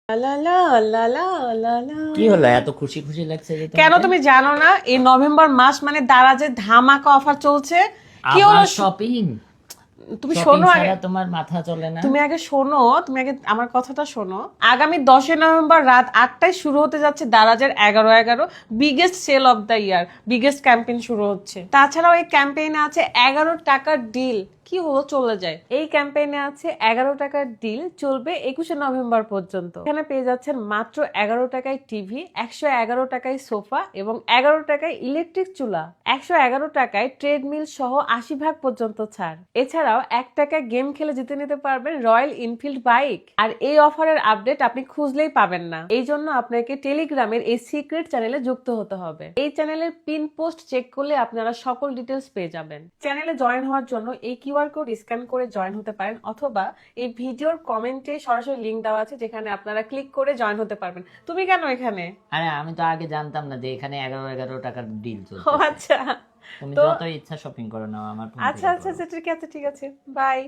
লা লা লা লা লা লা। কি হলো এত খুশি খুশি লাগছে যে কেন তোমাকে? তুমি জানো না এই নভেম্বর মাস মানে দারাজের ধামাকা অফার চলছে? কি হলো আবার শপিং? তুমি শপিং শোনো আগে, ছাড়া তোমার মাথা চলে না? তুমি আগে শোনো, তুমি আগে আমার কথাটা শোনো। আগামী 10 নভেম্বর রাত 8টায় শুরু হতে যাচ্ছে দারাজের 11/11 biggest sale of the year, biggest campaign শুরু হচ্ছে। তাছাড়াও এই ক্যাম্পেইনে আছে 11 টাকার ডিল। কি হলো, চলে যায়। এই ক্যাম্পেইনে আছে 11 টাকার ডিল, চলবে 21 নভেম্বর পর্যন্ত। এখানে পেয়ে যাচ্ছেন মাত্র 11 টাকায় টিভি, 111 টাকায় সোফা এবং 11 টাকায় ইলেকট্রিক চুলা, 111 টাকায় ট্রেডমিল সহ 80% পর্যন্ত ছাড়। এছাড়াও 1 টাকায় গেম খেলে জিতে নিতে পারবেন রয়্যাল এনফিল্ড বাইক। আর এই অফারের আপডেট আপনি খুঁজলেই পাবেন না, এই জন্য আপনাকে টেলিগ্রামের এই সিক্রেট চ্যানেলে যুক্ত হতে হবে। এই চ্যানেলের পিন পোস্ট চেক করলে আপনারা সকল ডিটেলস পেয়ে যাবেন। চ্যানেলে জয়েন হওয়ার জন্য এই কিউআর কোড স্ক্যান করে জয়েন হতে পারেন, অথবা এই ভিডিওর কমেন্টে সরাসরি লিংক দেওয়া আছে যেখানে আপনারা ক্লিক করে জয়েন হতে পারবেন। তুমি কেন এখানে? আরে আমি তো আগে জানতাম না যে এখানে 11 টাকার ডিল ও চলতেছে। আচ্ছা, তুমি তো যত ইচ্ছা শপিং করে নাও আমার ফোন আচ্ছা থেকে আচ্ছা করো। আচ্ছা, ঠিক আছে ঠিক আছে, বাই।